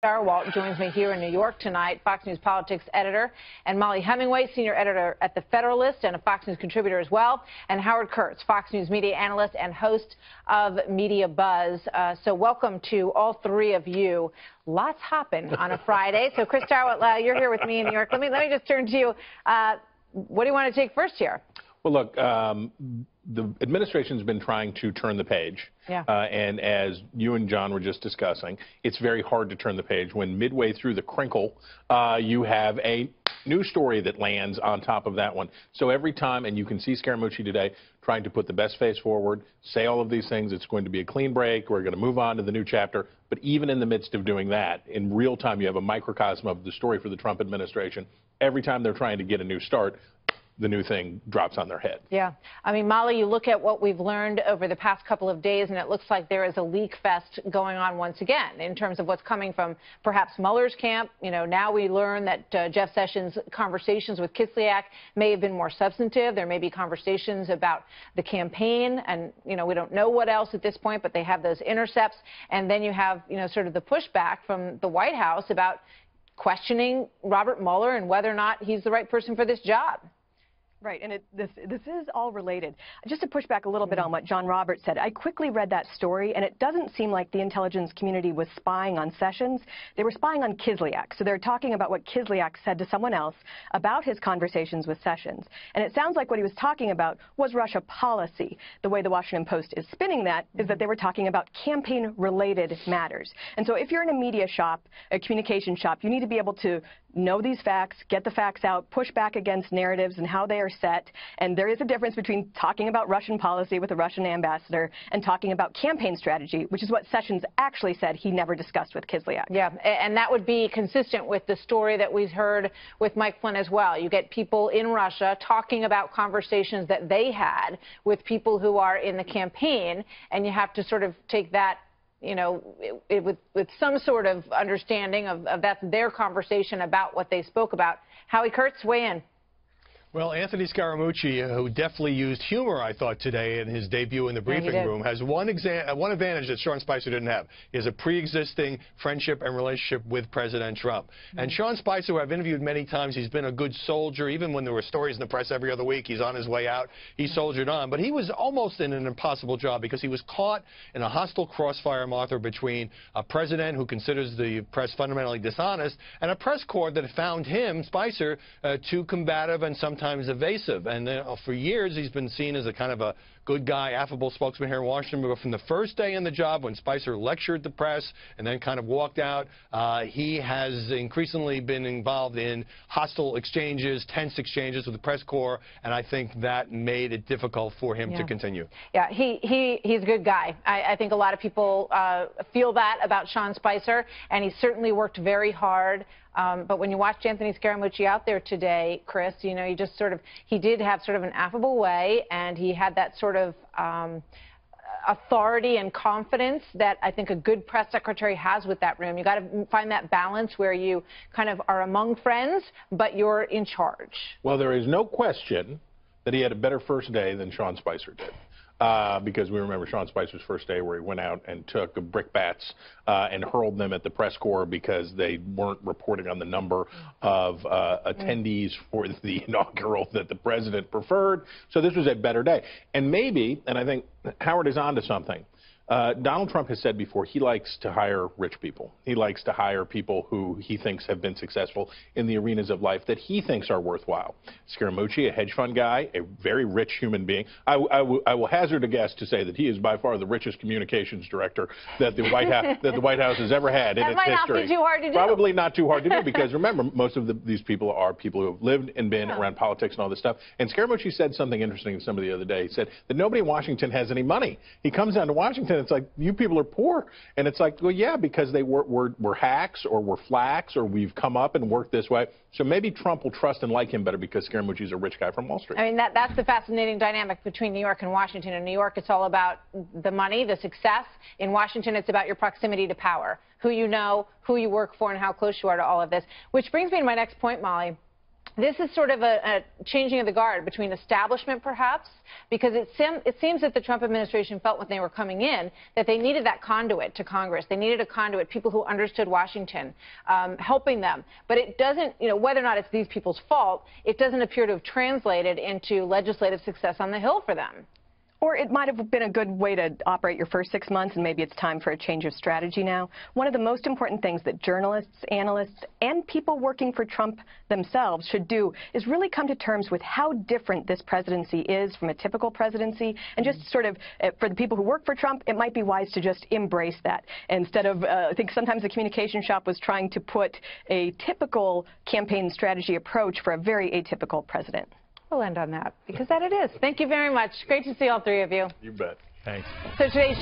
Walt joins me here in New York tonight, Fox News politics editor, and Mollie Hemingway, senior editor at The Federalist and a Fox News contributor as well, and Howard Kurtz, Fox News media analyst and host of Media Buzz. So welcome to all three of you. Lots hopping on a Friday. So Chris Darwell, you're here with me in New York. Let me just turn to you. What do you want to take first here? Well, look, the administration's been trying to turn the page. Yeah. And as you and John were just discussing, it's very hard to turn the page when midway through the crinkle, you have a news story that lands on top of that one. So every time, and you can see Scaramucci today trying to put the best face forward, say all of these things, it's going to be a clean break, we're going to move on to the new chapter. But even in the midst of doing that, in real time, you have a microcosm of the story for the Trump administration. Every time they're trying to get a new start, the new thing drops on their head. Yeah. I mean, Mollie, you look at what we've learned over the past couple of days, and it looks like there is a leak fest going on once again in terms of what's coming from perhaps Mueller's camp. You know, now we learn that Jeff Sessions' conversations with Kislyak may have been more substantive. There may be conversations about the campaign, and, you know, we don't know what else at this point, but they have those intercepts. And then you have, you know, sort of the pushback from the White House about questioning Robert Mueller and whether or not he's the right person for this job. Right, and this is all related. Just to push back a little bit on what John Roberts said, I quickly read that story, and it doesn't seem like the intelligence community was spying on Sessions. They were spying on Kislyak. So they're talking about what Kislyak said to someone else about his conversations with Sessions. And it sounds like what he was talking about was Russia policy. The way the Washington Post is spinning that is that they were talking about campaign-related matters. And so if you're in a media shop, a communication shop, you need to be able to know these facts, get the facts out, push back against narratives and how they are set. And there is a difference between talking about Russian policy with a Russian ambassador and talking about campaign strategy, which is what Sessions actually said he never discussed with Kislyak. Yeah, and that would be consistent with the story that we've heard with Mike Flynn as well. You get people in Russia talking about conversations that they had with people who are in the campaign, and you have to sort of take that, you know, with some sort of understanding of that's their conversation about what they spoke about. Howie Kurtz, weigh in. Well, Anthony Scaramucci, who definitely used humor, I thought, today in his debut in the briefing room, has one advantage that Sean Spicer didn't have. He has a pre-existing friendship and relationship with President Trump. And Sean Spicer, who I've interviewed many times, he's been a good soldier. Even when there were stories in the press every other week, he's on his way out. He soldiered on. But he was almost in an impossible job because he was caught in a hostile crossfire, Martha, between a president who considers the press fundamentally dishonest and a press corps that found him, Spicer, too combative and sometimes evasive. And for years, he's been seen as a kind of a good guy, affable spokesman here in Washington. But from the first day in the job, when Spicer lectured the press and then kind of walked out, he has increasingly been involved in hostile exchanges, tense exchanges with the press corps, and I think that made it difficult for him to continue. Yeah, he's a good guy. I think a lot of people feel that about Sean Spicer, and he certainly worked very hard. But when you watched Anthony Scaramucci out there today, Chris, you know, he did have sort of an affable way, and he had that sort of authority and confidence that I think a good press secretary has with that room. You got to find that balance where you kind of are among friends, but you're in charge. Well, there is no question that he had a better first day than Sean Spicer did. Because we remember Sean Spicer's first day where he went out and took brickbats and hurled them at the press corps because they weren't reporting on the number of attendees for the inaugural that the president preferred. So this was a better day. And maybe, and I think Howard is onto something, Donald Trump has said before he likes to hire rich people. He likes to hire people who he thinks have been successful in the arenas of life that he thinks are worthwhile. Scaramucci, a hedge fund guy, a very rich human being. I will hazard a guess to say that he is by far the richest communications director that the White House has ever had in its history. That might not be too hard to do. Probably not too hard to do because remember, most of these people are people who have lived and been around politics and all this stuff. And Scaramucci said something interesting to somebody the other day. He said that nobody in Washington has any money. He comes down to Washington. It's like, you people are poor. And it's like, well, yeah, because they were hacks or were flacks or we've come up and worked this way. So maybe Trump will trust and like him better because Scaramucci is a rich guy from Wall Street. I mean, that's the fascinating dynamic between New York and Washington. In New York, it's all about the money, the success. In Washington, it's about your proximity to power, who you know, who you work for, and how close you are to all of this. Which brings me to my next point, Mollie. This is sort of a changing of the guard between establishment, perhaps, because it seems that the Trump administration felt when they were coming in that they needed that conduit to Congress. They needed a conduit, people who understood Washington, helping them. But it doesn't, whether or not it's these people's fault, it doesn't appear to have translated into legislative success on the Hill for them. Or it might have been a good way to operate your first 6 months, and maybe it's time for a change of strategy now. One of the most important things that journalists, analysts, and people working for Trump themselves should do is really come to terms with how different this presidency is from a typical presidency, and just sort of, for the people who work for Trump, it might be wise to just embrace that. Instead of, I think sometimes the communication shop was trying to put a typical campaign strategy approach for a very atypical president. We'll end on that, because that it is. Thank you very much. Great to see all three of you. You bet. Thanks. So today's